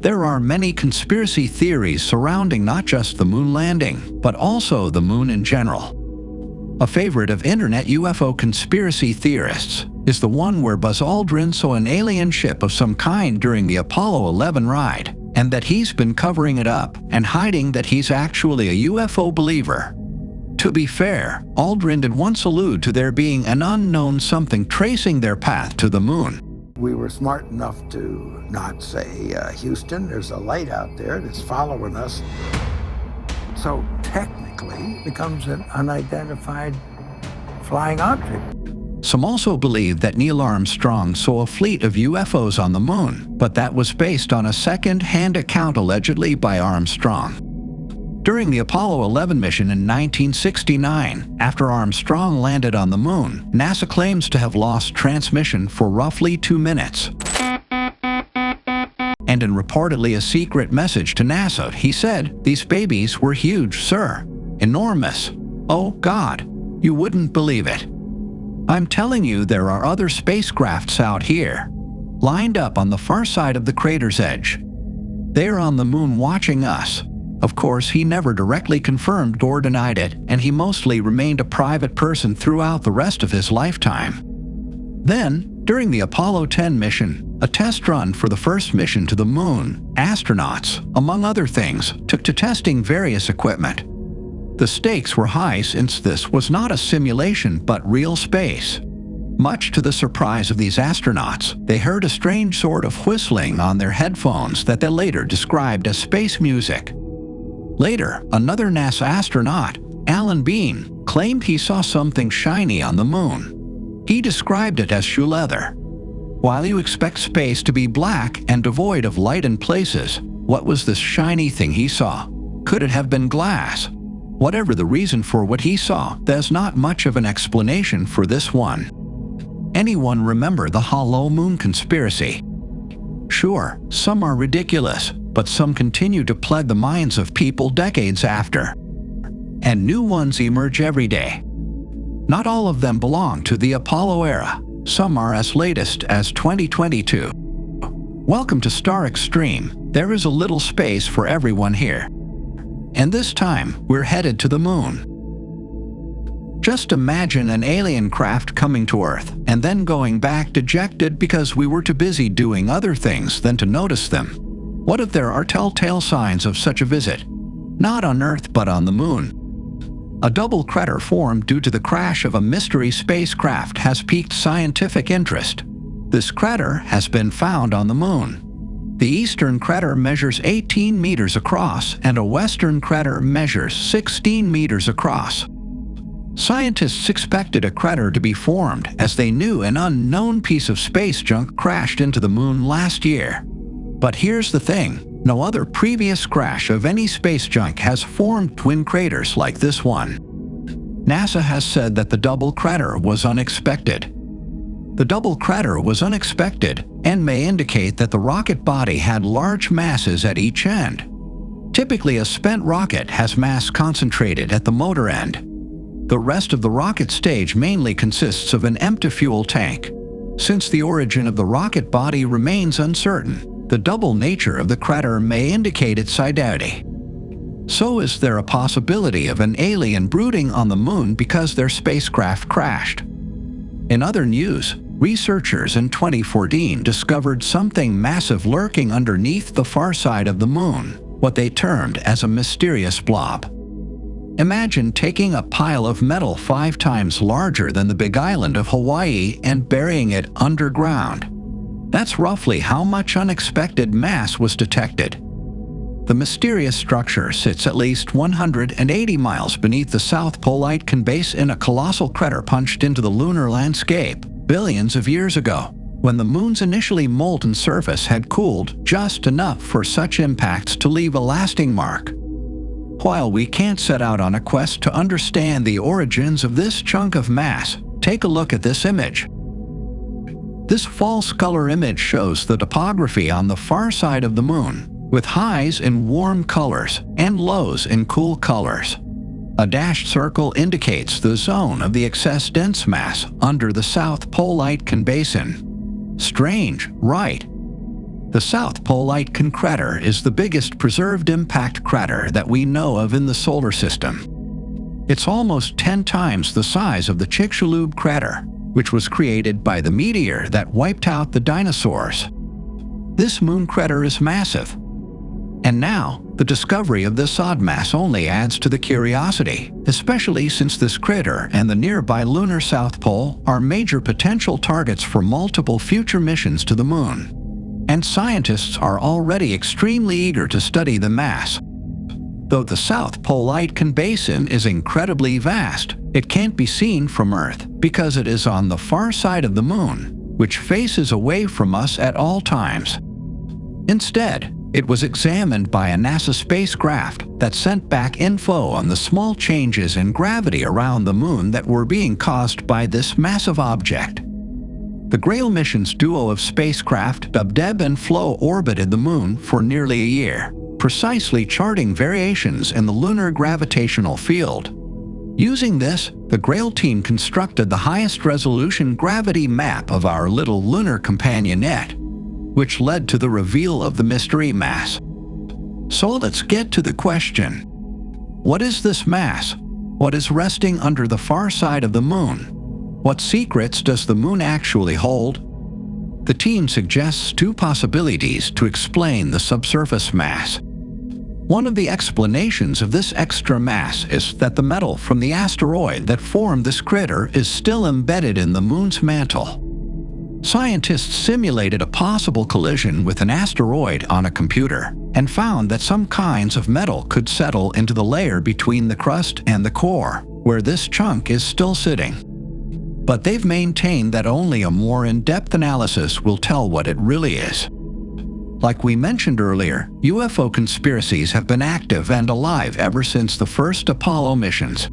There are many conspiracy theories surrounding not just the moon landing, but also the moon in general. A favorite of internet UFO conspiracy theorists is the one where Buzz Aldrin saw an alien ship of some kind during the Apollo 11 ride, and that he's been covering it up and hiding that he's actually a UFO believer. To be fair, Aldrin did once allude to there being an unknown something tracing their path to the moon. We were smart enough to not say, Houston, there's a light out there that's following us. So technically, it becomes an unidentified flying object. Some also believe that Neil Armstrong saw a fleet of UFOs on the moon, but that was based on a second-hand account allegedly by Armstrong. During the Apollo 11 mission in 1969, after Armstrong landed on the moon, NASA claims to have lost transmission for roughly 2 minutes. And in reportedly a secret message to NASA, he said, "These babies were huge, sir. Enormous. Oh, God, you wouldn't believe it. I'm telling you, there are other spacecrafts out here, lined up on the far side of the crater's edge. They're on the moon watching us." Of course, he never directly confirmed or denied it, and he mostly remained a private person throughout the rest of his lifetime. Then, during the Apollo 10 mission, a test run for the first mission to the moon, astronauts, among other things, took to testing various equipment. The stakes were high since this was not a simulation but real space. Much to the surprise of these astronauts, they heard a strange sort of whistling on their headphones that they later described as space music. Later, another NASA astronaut, Alan Bean, claimed he saw something shiny on the moon. He described it as shoe leather. While you expect space to be black and devoid of light in places, what was this shiny thing he saw? Could it have been glass? Whatever the reason for what he saw, there's not much of an explanation for this one. Anyone remember the hollow moon conspiracy? Sure, some are ridiculous, but some continue to plague the minds of people decades after. And new ones emerge every day. Not all of them belong to the Apollo era. Some are as latest as 2022. Welcome to Star Extreme. There is a little space for everyone here. And this time, we're headed to the moon. Just imagine an alien craft coming to Earth and then going back dejected because we were too busy doing other things than to notice them. What if there are telltale signs of such a visit? Not on Earth, but on the moon. A double crater formed due to the crash of a mystery spacecraft has piqued scientific interest. This crater has been found on the moon. The eastern crater measures 18 meters across, and a western crater measures 16 meters across. Scientists expected a crater to be formed as they knew an unknown piece of space junk crashed into the moon last year. But here's the thing, no other previous crash of any space junk has formed twin craters like this one. NASA has said that the double crater was unexpected. The double crater was unexpected and may indicate that the rocket body had large masses at each end. Typically, a spent rocket has mass concentrated at the motor end. The rest of the rocket stage mainly consists of an empty fuel tank. Since the origin of the rocket body remains uncertain, the double nature of the crater may indicate its identity. So is there a possibility of an alien brooding on the moon because their spacecraft crashed? In other news, researchers in 2014 discovered something massive lurking underneath the far side of the moon, what they termed as a mysterious blob. Imagine taking a pile of metal 5 times larger than the big island of Hawaii and burying it underground. That's roughly how much unexpected mass was detected. The mysterious structure sits at least 180 miles beneath the South Pole Aitken base in a colossal crater punched into the lunar landscape billions of years ago, when the moon's initially molten surface had cooled just enough for such impacts to leave a lasting mark. While we can't set out on a quest to understand the origins of this chunk of mass, take a look at this image. This false color image shows the topography on the far side of the moon, with highs in warm colors and lows in cool colors. A dashed circle indicates the zone of the excess dense mass under the South Pole Aitken Basin. Strange, right? The South Pole Aitken crater is the biggest preserved impact crater that we know of in the solar system. It's almost 10 times the size of the Chicxulub crater, which was created by the meteor that wiped out the dinosaurs. This moon crater is massive. And now, the discovery of this odd mass only adds to the curiosity, especially since this crater and the nearby lunar South Pole are major potential targets for multiple future missions to the moon. And scientists are already extremely eager to study the mass. Though the South Pole Aitken Basin is incredibly vast, it can't be seen from Earth because it is on the far side of the moon, which faces away from us at all times. Instead, it was examined by a NASA spacecraft that sent back info on the small changes in gravity around the moon that were being caused by this massive object. The Grail mission's duo of spacecraft, Deb and Flo, orbited the moon for nearly a year, precisely charting variations in the lunar gravitational field. Using this, the Grail team constructed the highest resolution gravity map of our little lunar companionette, which led to the reveal of the mystery mass. So let's get to the question. What is this mass? What is resting under the far side of the moon? What secrets does the moon actually hold? The team suggests two possibilities to explain the subsurface mass. One of the explanations of this extra mass is that the metal from the asteroid that formed this crater is still embedded in the moon's mantle. Scientists simulated a possible collision with an asteroid on a computer and found that some kinds of metal could settle into the layer between the crust and the core, where this chunk is still sitting. But they've maintained that only a more in-depth analysis will tell what it really is. Like we mentioned earlier, UFO conspiracies have been active and alive ever since the first Apollo missions.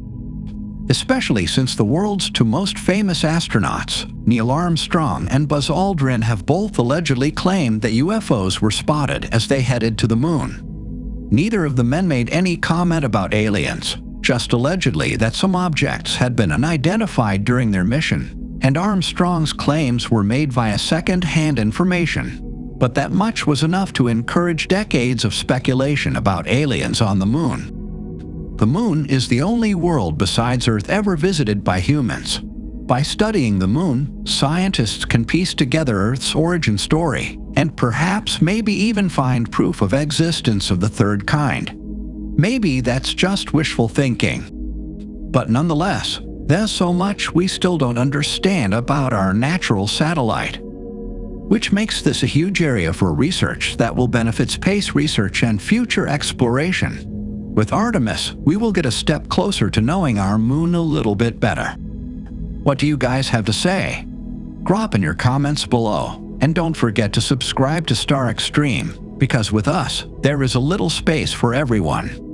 Especially since the world's two most famous astronauts, Neil Armstrong and Buzz Aldrin, have both allegedly claimed that UFOs were spotted as they headed to the moon. Neither of the men made any comment about aliens, just allegedly that some objects had been unidentified during their mission, and Armstrong's claims were made via second-hand information. But that much was enough to encourage decades of speculation about aliens on the moon. The moon is the only world besides Earth ever visited by humans. By studying the moon, scientists can piece together Earth's origin story, and perhaps maybe even find proof of existence of the third kind. Maybe that's just wishful thinking. But nonetheless, there's so much we still don't understand about our natural satellite, which makes this a huge area for research that will benefit space research and future exploration. With Artemis, we will get a step closer to knowing our moon a little bit better. What do you guys have to say? Drop in your comments below, and don't forget to subscribe to Star Extreme, because with us, there is a little space for everyone.